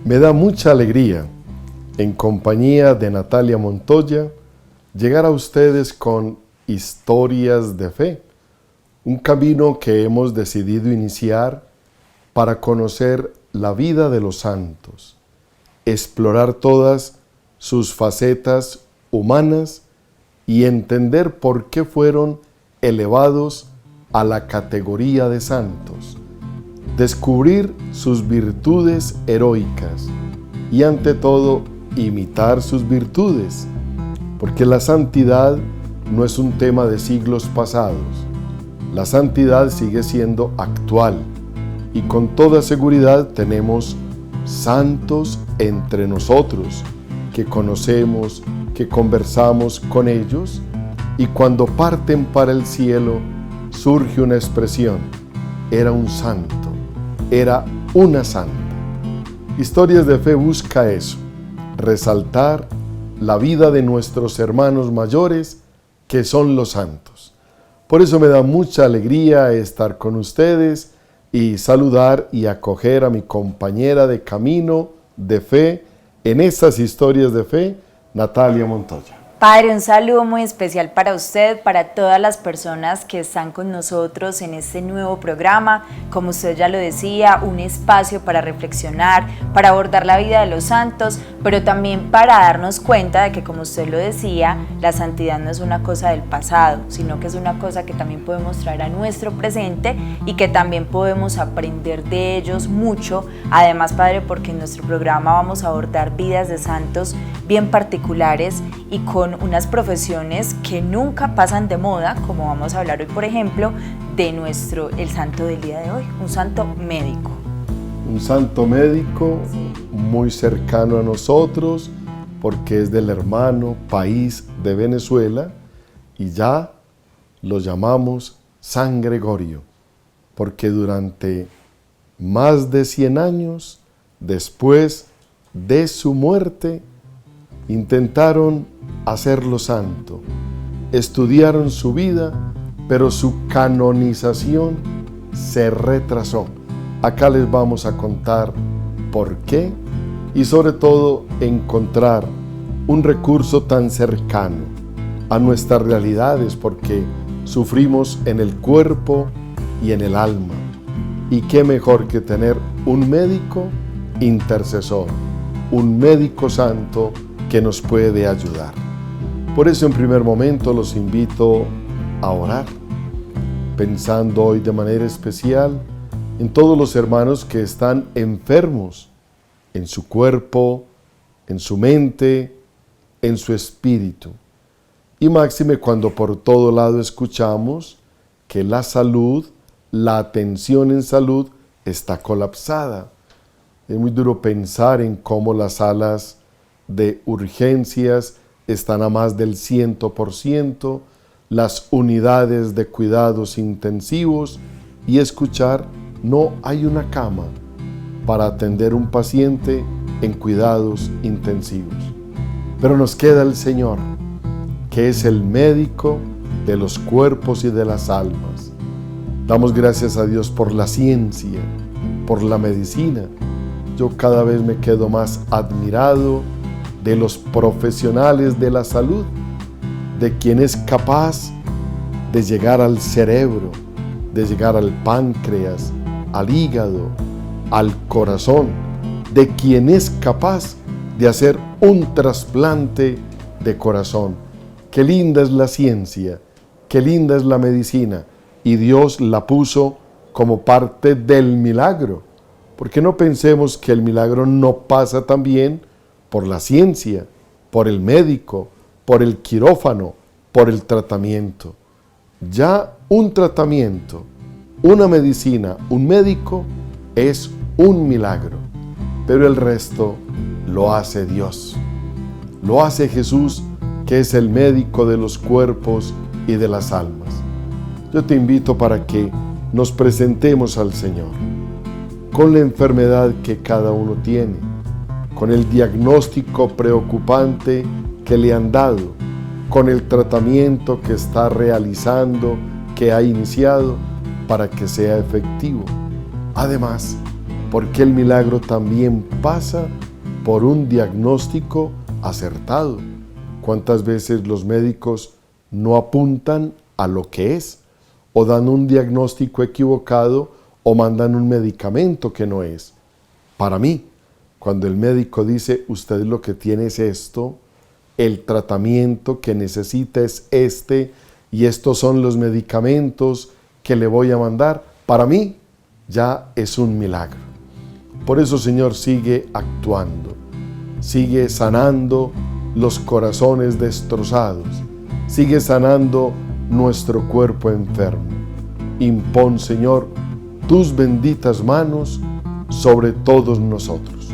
Me da mucha alegría, en compañía de Natalia Montoya, llegar a ustedes con historias de fe, un camino que hemos decidido iniciar para conocer la vida de los santos, explorar todas sus facetas humanas y entender por qué fueron elevados a la categoría de santos, descubrir sus virtudes heroicas y ante todo imitar sus virtudes, porque la santidad no es un tema de siglos pasados, la santidad sigue siendo actual y con toda seguridad tenemos santos entre nosotros que conocemos, que conversamos con ellos y cuando parten para el cielo surge una expresión: era un santo, era una santa. Historias de Fe busca eso, resaltar la vida de nuestros hermanos mayores que son los santos. Por eso me da mucha alegría estar con ustedes y saludar y acoger a mi compañera de camino de fe en estas historias de fe, Natalia Montoya. Padre, un saludo muy especial para usted, para todas las personas que están con nosotros en este nuevo programa. Como usted ya lo decía, un espacio para reflexionar, para abordar la vida de los santos, pero también para darnos cuenta de que, como usted lo decía, la santidad no es una cosa del pasado, sino que es una cosa que también podemos traer a nuestro presente y que también podemos aprender de ellos mucho. Además, Padre, porque en nuestro programa vamos a abordar vidas de santos bien particulares y con unas profesiones que nunca pasan de moda, como vamos a hablar hoy, por ejemplo, de el santo del día de hoy, un santo médico. Un santo médico muy cercano a nosotros, porque es del hermano país de Venezuela, y ya lo llamamos San Gregorio, porque durante más de 100 años después de su muerte, intentaron hacerlo santo, estudiaron su vida, pero su canonización se retrasó. Acá les vamos a contar por qué y sobre todo encontrar un recurso tan cercano a nuestras realidades, porque sufrimos en el cuerpo y en el alma. Y qué mejor que tener un médico intercesor, un médico santo que nos puede ayudar. Por eso en primer momento los invito a orar, pensando hoy de manera especial en todos los hermanos que están enfermos en su cuerpo, en su mente, en su espíritu. Y máxime cuando por todo lado escuchamos que la salud, la atención en salud está colapsada. Es muy duro pensar en cómo las salas de urgencias están a más del 100%, las unidades de cuidados intensivos y escuchar no hay una cama para atender un paciente en cuidados intensivos. Pero nos queda el Señor, que es el médico de los cuerpos y de las almas. Damos gracias a Dios por la ciencia, por la medicina. Yo cada vez me quedo más admirado de los profesionales de la salud, de quien es capaz de llegar al cerebro, de llegar al páncreas, al hígado, al corazón, de quien es capaz de hacer un trasplante de corazón. Qué linda es la ciencia, qué linda es la medicina, y Dios la puso como parte del milagro, porque no pensemos que el milagro no pasa también por la ciencia, por el médico, por el quirófano, por el tratamiento. Ya un tratamiento, una medicina, un médico es un milagro, pero el resto lo hace Dios. Lo hace Jesús, que es el médico de los cuerpos y de las almas. Yo te invito para que nos presentemos al Señor con la enfermedad que cada uno tiene, con el diagnóstico preocupante que le han dado, con el tratamiento que está realizando, que ha iniciado, para que sea efectivo. Además, porque el milagro también pasa por un diagnóstico acertado. ¿Cuántas veces los médicos no apuntan a lo que es, o dan un diagnóstico equivocado, o mandan un medicamento que no es? Para mí, cuando el médico dice, usted lo que tiene es esto, el tratamiento que necesita es este, y estos son los medicamentos que le voy a mandar, para mí ya es un milagro. Por eso, Señor, sigue actuando, sigue sanando los corazones destrozados, sigue sanando nuestro cuerpo enfermo. Impón, Señor, tus benditas manos sobre todos nosotros.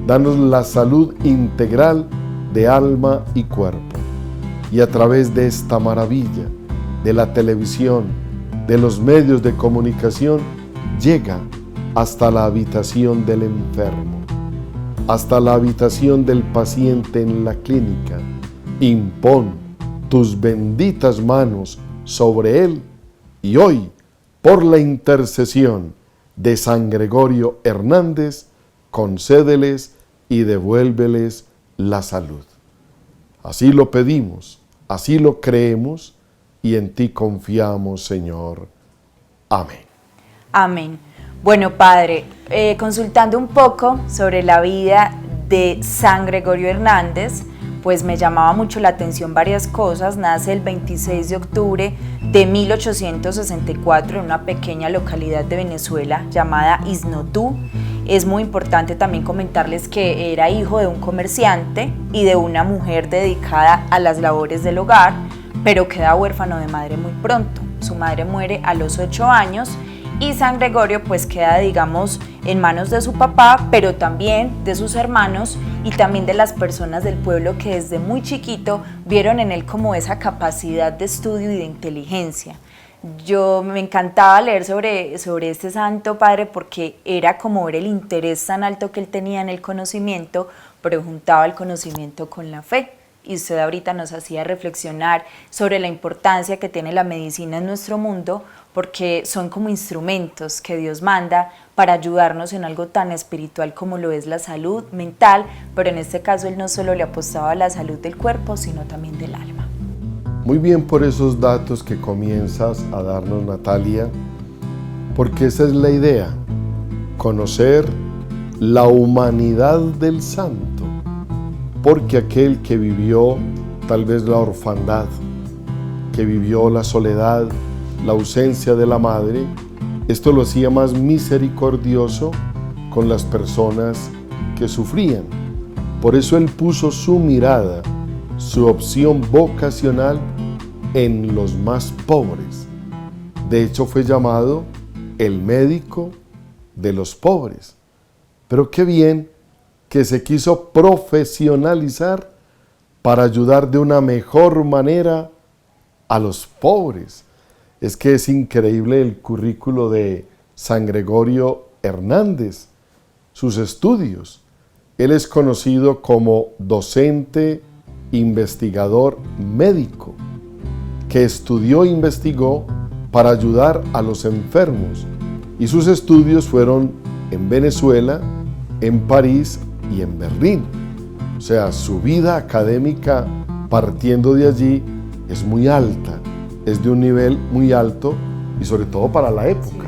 Danos la salud integral de alma y cuerpo. Y a través de esta maravilla, de la televisión, de los medios de comunicación, llega hasta la habitación del enfermo, hasta la habitación del paciente en la clínica. Impón tus benditas manos sobre él, y hoy, por la intercesión de San Gregorio Hernández, concédeles y devuélveles la salud. Así lo pedimos, así lo creemos, y en ti confiamos, Señor. Amén. Amén. Bueno, Padre, consultando un poco sobre la vida de San Gregorio Hernández, pues me llamaba mucho la atención varias cosas. Nace el 26 de octubre de 1864 en una pequeña localidad de Venezuela llamada Isnotú. Es muy importante también comentarles que era hijo de un comerciante y de una mujer dedicada a las labores del hogar, pero queda huérfano de madre muy pronto. Su madre muere a los 8 años y San Gregorio pues queda, digamos, en manos de su papá, pero también de sus hermanos y también de las personas del pueblo que desde muy chiquito vieron en él como esa capacidad de estudio y de inteligencia. Me encantaba leer sobre este santo padre porque era como ver el interés tan alto que él tenía en el conocimiento, pero juntaba el conocimiento con la fe. Y usted ahorita nos hacía reflexionar sobre la importancia que tiene la medicina en nuestro mundo, porque son como instrumentos que Dios manda para ayudarnos en algo tan espiritual como lo es la salud mental, pero en este caso él no solo le apostaba a la salud del cuerpo, sino también del alma. Muy bien por esos datos que comienzas a darnos, Natalia, porque esa es la idea, conocer la humanidad del santo, porque aquel que vivió tal vez la orfandad, que vivió la soledad, la ausencia de la madre, esto lo hacía más misericordioso con las personas que sufrían. Por eso él puso su mirada, su opción vocacional en los más pobres. De hecho, fue llamado el médico de los pobres. Pero qué bien que se quiso profesionalizar para ayudar de una mejor manera a los pobres. Es que es increíble el currículo de San Gregorio Hernández, sus estudios. Él es conocido como docente, investigador médico, que estudió e investigó para ayudar a los enfermos. Y sus estudios fueron en Venezuela, en París y en Berlín. O sea, su vida académica partiendo de allí es muy alta, es de un nivel muy alto y sobre todo para la época.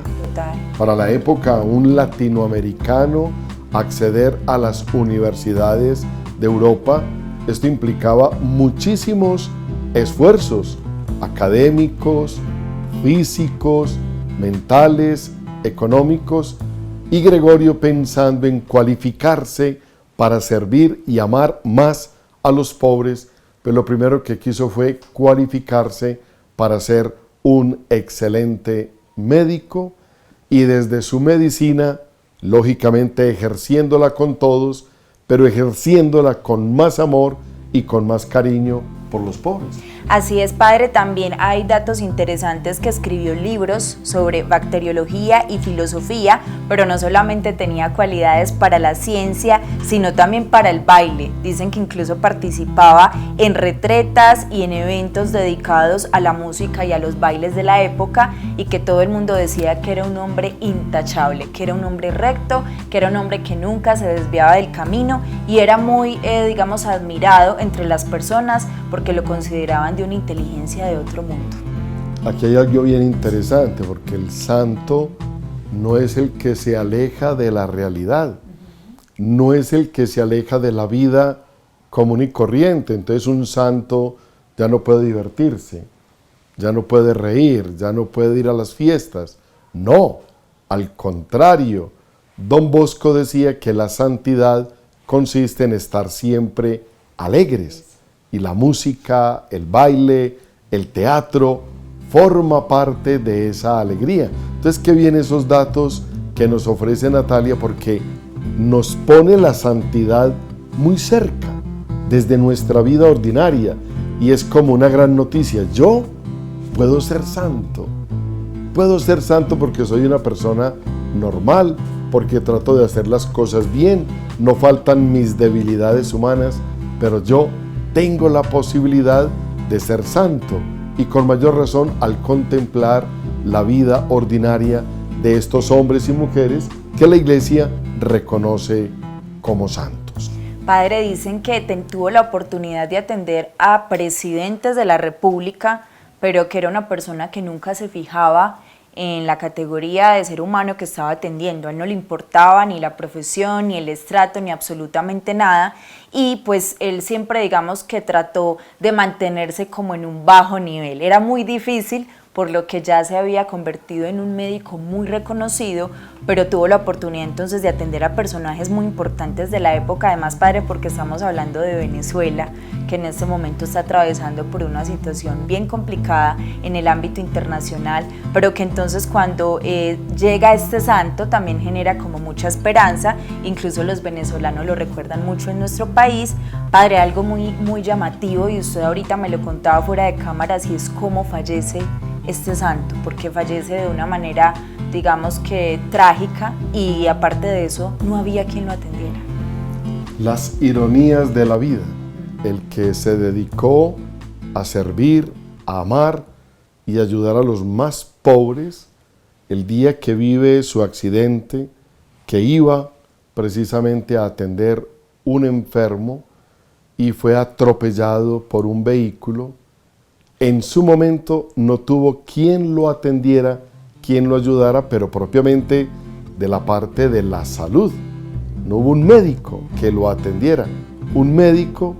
Para la época, un latinoamericano acceder a las universidades de Europa, esto implicaba muchísimos esfuerzos académicos, físicos, mentales, económicos, y Gregorio, pensando en cualificarse para servir y amar más a los pobres, pues lo primero que quiso fue cualificarse para ser un excelente médico, y desde su medicina, lógicamente ejerciéndola con todos, pero ejerciéndola con más amor y con más cariño por los pobres. Así es, padre, también hay datos interesantes que escribió libros sobre bacteriología y filosofía, pero no solamente tenía cualidades para la ciencia, sino también para el baile. Dicen que incluso participaba en retretas y en eventos dedicados a la música y a los bailes de la época, y que todo el mundo decía que era un hombre intachable, que era un hombre recto, que era un hombre que nunca se desviaba del camino y era muy, digamos, admirado entre las personas porque lo consideraban de una inteligencia de otro mundo. Aquí hay algo bien interesante, porque el santo no es el que se aleja de la realidad, no es el que se aleja de la vida común y corriente. Entonces un santo ya no puede divertirse, ya no puede reír, ya no puede ir a las fiestas. No, al contrario, Don Bosco decía que la santidad consiste en estar siempre alegres, y la música, el baile, el teatro forma parte de esa alegría. Entonces, qué bien esos datos que nos ofrece Natalia, porque nos pone la santidad muy cerca, desde nuestra vida ordinaria, y es como una gran noticia. Yo puedo ser santo porque soy una persona normal, porque trato de hacer las cosas bien, no faltan mis debilidades humanas, pero yo tengo la posibilidad de ser santo, y con mayor razón al contemplar la vida ordinaria de estos hombres y mujeres que la Iglesia reconoce como santos. Padre, dicen que tuvo la oportunidad de atender a presidentes de la República, pero que era una persona que nunca se fijaba en la categoría de ser humano que estaba atendiendo. A él no le importaba ni la profesión, ni el estrato, ni absolutamente nada, y pues él siempre, digamos, que trató de mantenerse como en un bajo nivel. Era muy difícil, por lo que ya se había convertido en un médico muy reconocido, pero tuvo la oportunidad entonces de atender a personajes muy importantes de la época. Además, padre, porque estamos hablando de Venezuela, que en este momento está atravesando por una situación bien complicada en el ámbito internacional, pero que entonces cuando llega este santo también genera como mucha esperanza. Incluso los venezolanos lo recuerdan mucho en nuestro país. Padre, algo muy llamativo, y usted ahorita me lo contaba fuera de cámaras, y es cómo fallece este santo, porque fallece de una manera, digamos que trágica, y aparte de eso no había quien lo atendiera. Las ironías de la vida. El que se dedicó a servir, a amar y ayudar a los más pobres, el día que vive su accidente, que iba precisamente a atender un enfermo y fue atropellado por un vehículo, en su momento no tuvo quien lo atendiera, quien lo ayudara, pero propiamente de la parte de la salud. No hubo un médico que lo atendiera. Un médico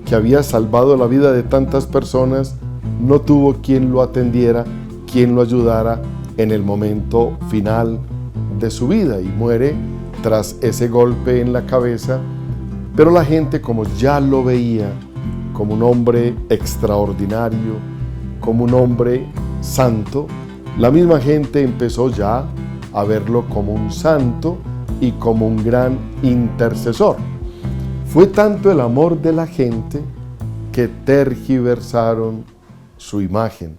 que había salvado la vida de tantas personas no tuvo quien lo atendiera, quien lo ayudara en el momento final de su vida, y muere tras ese golpe en la cabeza. Pero la gente, como ya lo veía como un hombre extraordinario, como un hombre santo, la misma gente empezó ya a verlo como un santo y como un gran intercesor. Fue tanto el amor de la gente que tergiversaron su imagen,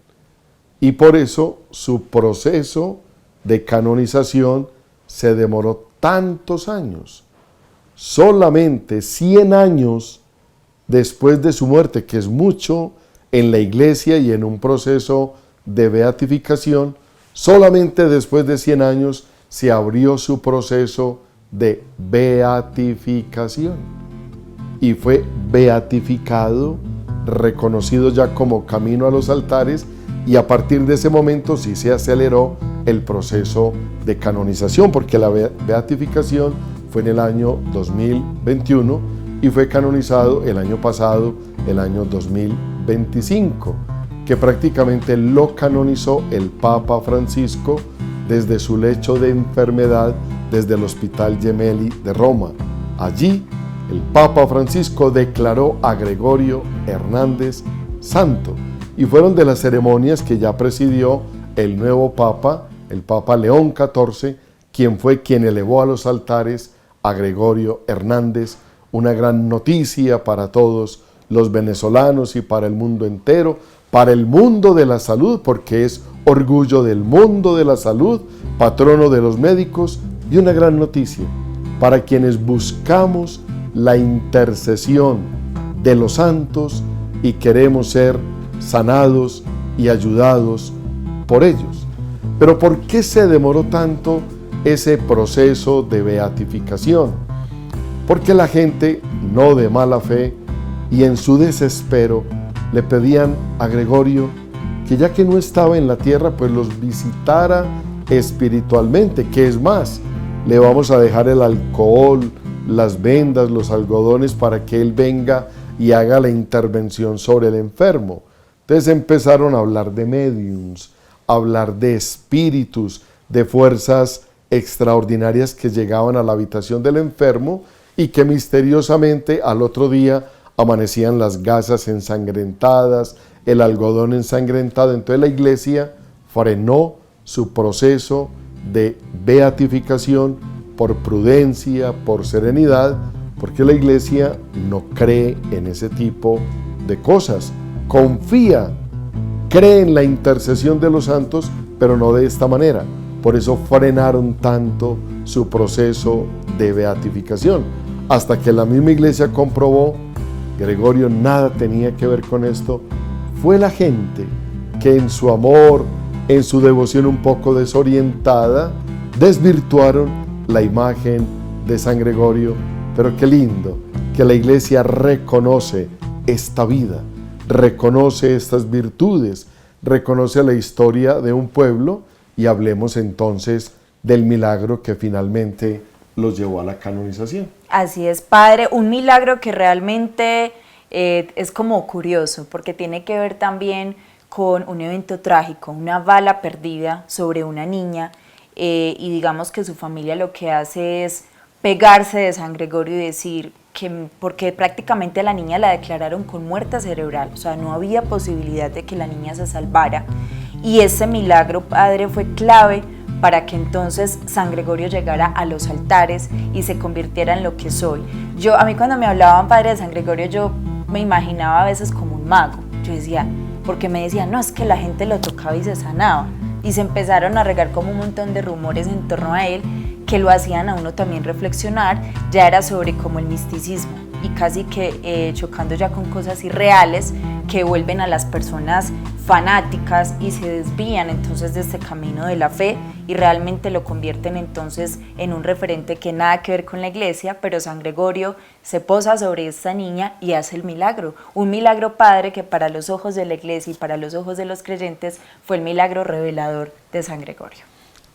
y por eso su proceso de canonización se demoró tantos años. Solamente 100 años después de su muerte, que es mucho en la Iglesia y en un proceso de beatificación, solamente después de 100 años se abrió su proceso de beatificación y fue beatificado, reconocido ya como camino a los altares, y a partir de ese momento sí se aceleró el proceso de canonización, porque la beatificación fue en el año 2021 y fue canonizado el año pasado, el año 2025, que prácticamente lo canonizó el Papa Francisco desde su lecho de enfermedad, desde el Hospital Gemelli de Roma. Allí, el Papa Francisco declaró a Gregorio Hernández santo, y fueron de las ceremonias que ya presidió el nuevo Papa, el Papa León XIV, quien elevó a los altares a Gregorio Hernández, una gran noticia para todos los venezolanos y para el mundo entero, para el mundo de la salud, porque es orgullo del mundo de la salud, patrono de los médicos, y una gran noticia para quienes buscamos la intercesión de los santos y queremos ser sanados y ayudados por ellos. Pero ¿por qué se demoró tanto ese proceso de beatificación? Porque la gente, no de mala fe y en su desespero, le pedían a Gregorio que ya que no estaba en la tierra, pues los visitara espiritualmente, que es más, le vamos a dejar el alcohol, las vendas, los algodones para que él venga y haga la intervención sobre el enfermo. Entonces empezaron a hablar de médiums, a hablar de espíritus, de fuerzas extraordinarias que llegaban a la habitación del enfermo y que misteriosamente al otro día amanecían las gasas ensangrentadas, el algodón ensangrentado. Entonces la iglesia frenó su proceso de beatificación por prudencia, por serenidad, porque la iglesia no cree en ese tipo de cosas. Confía, cree en la intercesión de los santos, pero no de esta manera. Por eso frenaron tanto su proceso de beatificación, hasta que la misma iglesia comprobó, Gregorio nada tenía que ver con esto, fue la gente que en su amor, en su devoción un poco desorientada, desvirtuaron la imagen de San Gregorio. Pero qué lindo que la iglesia reconoce esta vida, reconoce estas virtudes, reconoce la historia de un pueblo, y hablemos entonces del milagro que finalmente los llevó a la canonización. Así es, padre, un milagro que realmente es como curioso, porque tiene que ver también con un evento trágico, una bala perdida sobre una niña, y digamos que su familia lo que hace es pegarse de San Gregorio y decir que, porque prácticamente a la niña la declararon con muerte cerebral, o sea, no había posibilidad de que la niña se salvara, y ese milagro, padre, fue clave para que entonces San Gregorio llegara a los altares y se convirtiera en lo que soy. A mí cuando me hablaban, padre, de San Gregorio, yo me imaginaba a veces como un mago. Yo decía, porque me decían, no, es que la gente lo tocaba y se sanaba. Y se empezaron a regar como un montón de rumores en torno a él que lo hacían a uno también reflexionar. Ya era sobre como el misticismo y casi que chocando ya con cosas irreales que vuelven a las personas fanáticas y se desvían entonces de este camino de la fe y realmente lo convierten entonces en un referente que nada que ver con la iglesia, pero San Gregorio se posa sobre esta niña y hace el milagro. Un milagro, padre, que para los ojos de la iglesia y para los ojos de los creyentes fue el milagro revelador de San Gregorio.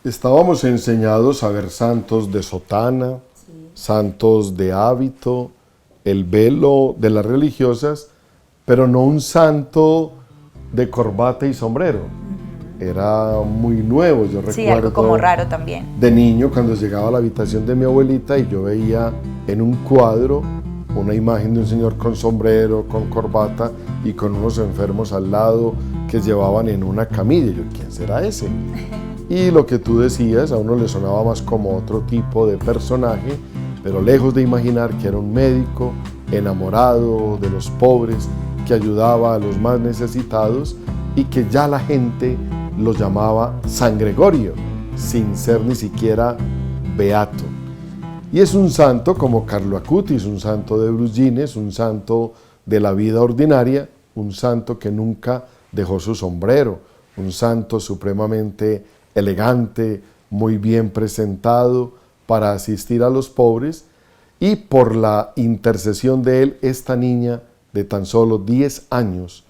Estábamos enseñados a ver santos de sotana, sí, santos de hábito, el velo de las religiosas, pero no un santo de corbata y sombrero. Era muy nuevo, yo recuerdo. Sí, algo como raro también. De niño, cuando llegaba a la habitación de mi abuelita y yo veía en un cuadro una imagen de un señor con sombrero, con corbata y con unos enfermos al lado que llevaban en una camilla. Yo, ¿quién será ese? Y lo que tú decías, a uno le sonaba más como otro tipo de personaje, pero lejos de imaginar que era un médico enamorado de los pobres, que ayudaba a los más necesitados y que ya la gente lo llamaba San Gregorio, sin ser ni siquiera beato. Y es un santo como Carlo Acutis, un santo de Brugines, un santo de la vida ordinaria, un santo que nunca dejó su sombrero, un santo supremamente elegante, muy bien presentado para asistir a los pobres, y por la intercesión de él, esta niña de tan solo 10 años,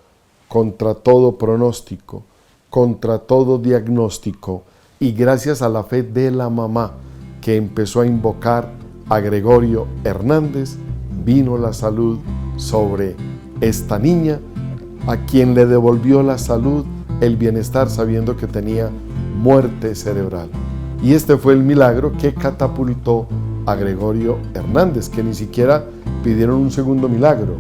contra todo pronóstico, contra todo diagnóstico, y gracias a la fe de la mamá, que empezó a invocar a Gregorio Hernández, vino la salud sobre esta niña, a quien le devolvió la salud, el bienestar, sabiendo que tenía muerte cerebral. Y este fue el milagro que catapultó a Gregorio Hernández, que ni siquiera pidieron un segundo milagro,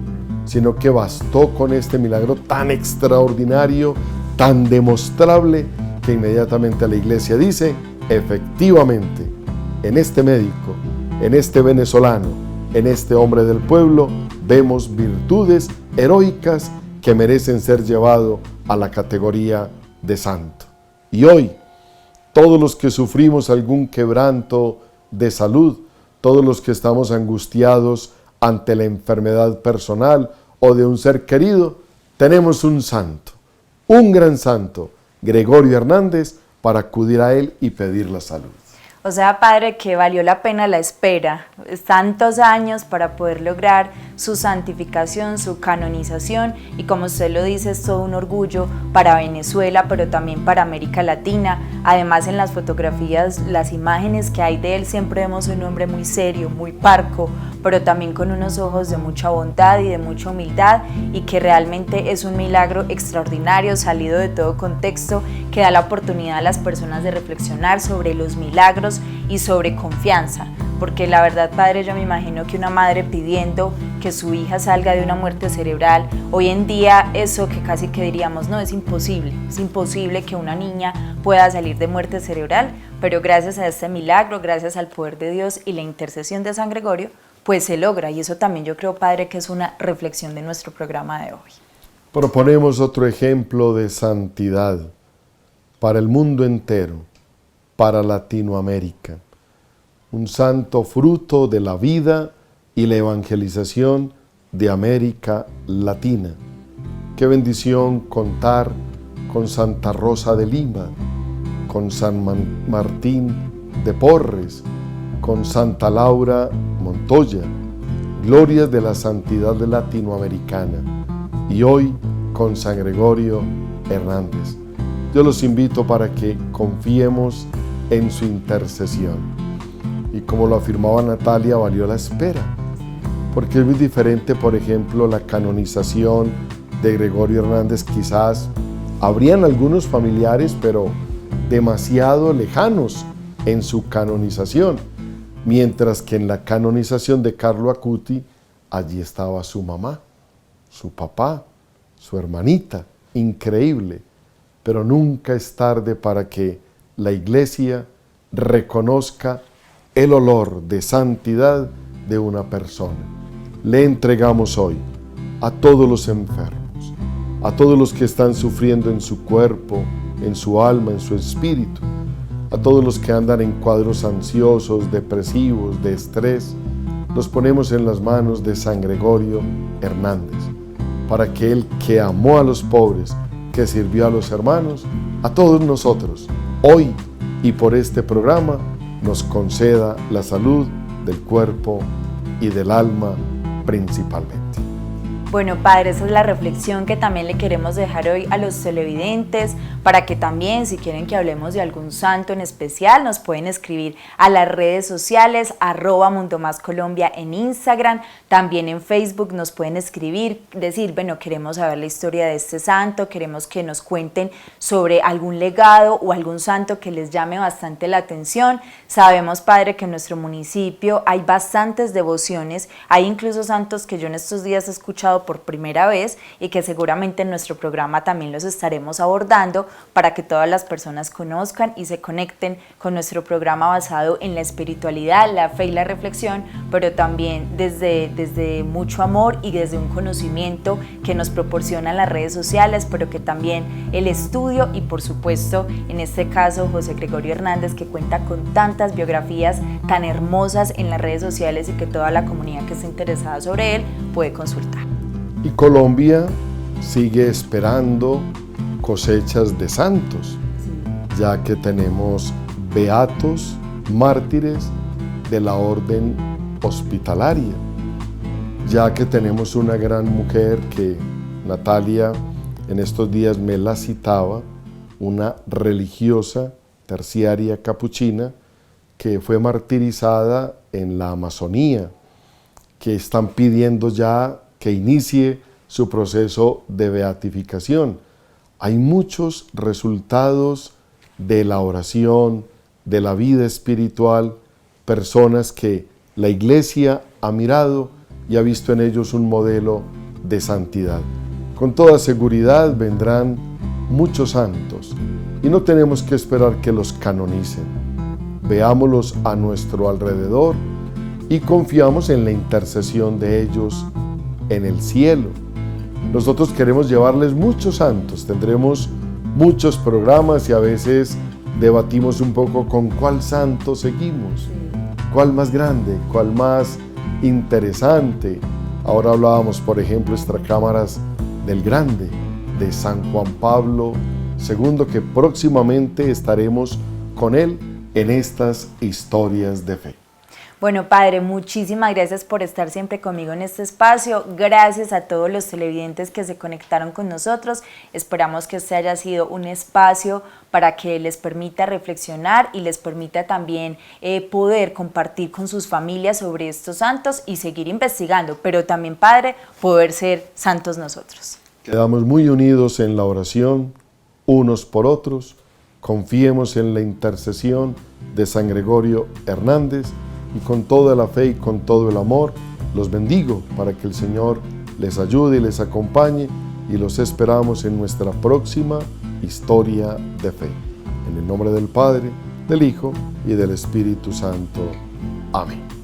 sino que bastó con este milagro tan extraordinario, tan demostrable, que inmediatamente la iglesia dice, efectivamente, en este médico, en este venezolano, en este hombre del pueblo, vemos virtudes heroicas que merecen ser llevados a la categoría de santo. Y hoy, todos los que sufrimos algún quebranto de salud, todos los que estamos angustiados ante la enfermedad personal o de un ser querido, tenemos un santo, un gran santo, Gregorio Hernández, para acudir a él y pedir la salud. O sea, padre, que valió la pena la espera, tantos años para poder lograr su santificación, su canonización, y como usted lo dice, es todo un orgullo para Venezuela, pero también para América Latina. Además, en las fotografías, las imágenes que hay de él, siempre vemos un hombre muy serio, muy parco, pero también con unos ojos de mucha bondad y de mucha humildad, y que realmente es un milagro extraordinario, salido de todo contexto, que da la oportunidad a las personas de reflexionar sobre los milagros y sobre confianza, porque la verdad, padre, yo me imagino que una madre pidiendo que su hija salga de una muerte cerebral, hoy en día eso que casi que diríamos, no, es imposible que una niña pueda salir de muerte cerebral, pero gracias a este milagro, gracias al poder de Dios y la intercesión de San Gregorio, pues se logra, y eso también yo creo, padre, que es una reflexión de nuestro programa de hoy. Proponemos otro ejemplo de santidad para el mundo entero, para Latinoamérica, un santo fruto de la vida y la evangelización de América Latina. Qué bendición contar con Santa Rosa de Lima, con San Martín de Porres, con Santa Laura Montoya, glorias de la santidad latinoamericana, y hoy con San Gregorio Hernández. Yo los invito para que confiemos en su intercesión. Y como lo afirmaba Natalia, valió la espera, porque es muy diferente, por ejemplo, la canonización de Gregorio Hernández. Quizás habrían algunos familiares, pero demasiado lejanos en su canonización, mientras que en la canonización de Carlo Acuti, allí estaba su mamá, su papá, su hermanita, increíble. Pero nunca es tarde para que la Iglesia reconozca el olor de santidad de una persona. Le entregamos hoy a todos los enfermos, a todos los que están sufriendo en su cuerpo, en su alma, en su espíritu, a todos los que andan en cuadros ansiosos, depresivos, de estrés, los ponemos en las manos de San Gregorio Hernández, para que Él, que amó a los pobres, que sirvió a los hermanos, a todos nosotros, hoy y por este programa, nos conceda la salud del cuerpo y del alma principalmente. Bueno, padre, esa es la reflexión que también le queremos dejar hoy a los televidentes, para que también, si quieren que hablemos de algún santo en especial, nos pueden escribir a las redes sociales, @mundomascolombia en Instagram, también en Facebook nos pueden escribir, decir, bueno, queremos saber la historia de este santo, queremos que nos cuenten sobre algún legado o algún santo que les llame bastante la atención. Sabemos, padre, que en nuestro municipio hay bastantes devociones, hay incluso santos que yo en estos días he escuchado por primera vez y que seguramente en nuestro programa también los estaremos abordando, para que todas las personas conozcan y se conecten con nuestro programa basado en la espiritualidad, la fe y la reflexión, pero también desde mucho amor y desde un conocimiento que nos proporcionan las redes sociales, pero que también el estudio y por supuesto en este caso José Gregorio Hernández, que cuenta con tantas biografías tan hermosas en las redes sociales y que toda la comunidad que esté interesada sobre él puede consultar. Y Colombia sigue esperando cosechas de santos, ya que tenemos beatos, mártires de la orden hospitalaria, ya que tenemos una gran mujer que Natalia en estos días me la citaba, una religiosa terciaria capuchina que fue martirizada en la Amazonía, que están pidiendo ya que inicie su proceso de beatificación. Hay muchos resultados de la oración, de la vida espiritual, personas que la Iglesia ha mirado y ha visto en ellos un modelo de santidad. Con toda seguridad vendrán muchos santos y no tenemos que esperar que los canonicen. Veámoslos a nuestro alrededor y confiamos en la intercesión de ellos en el cielo. nosotros queremos llevarles muchos santos. Tendremos muchos programas y a veces debatimos un poco con cuál santo seguimos, cuál más grande, cuál más interesante. Ahora hablábamos, por ejemplo, extracámaras del grande, de San Juan Pablo II, que próximamente estaremos con él en estas historias de fe. Bueno, Padre, muchísimas gracias por estar siempre conmigo en este espacio. Gracias a todos los televidentes que se conectaron con nosotros. Esperamos que este haya sido un espacio para que les permita reflexionar y les permita también poder compartir con sus familias sobre estos santos y seguir investigando, pero también, Padre, poder ser santos nosotros. Quedamos muy unidos en la oración, unos por otros. Confiemos en la intercesión de San Gregorio Hernández y con toda la fe y con todo el amor los bendigo para que el Señor les ayude y les acompañe, y los esperamos en nuestra próxima historia de fe. En el nombre del Padre, del Hijo y del Espíritu Santo. Amén.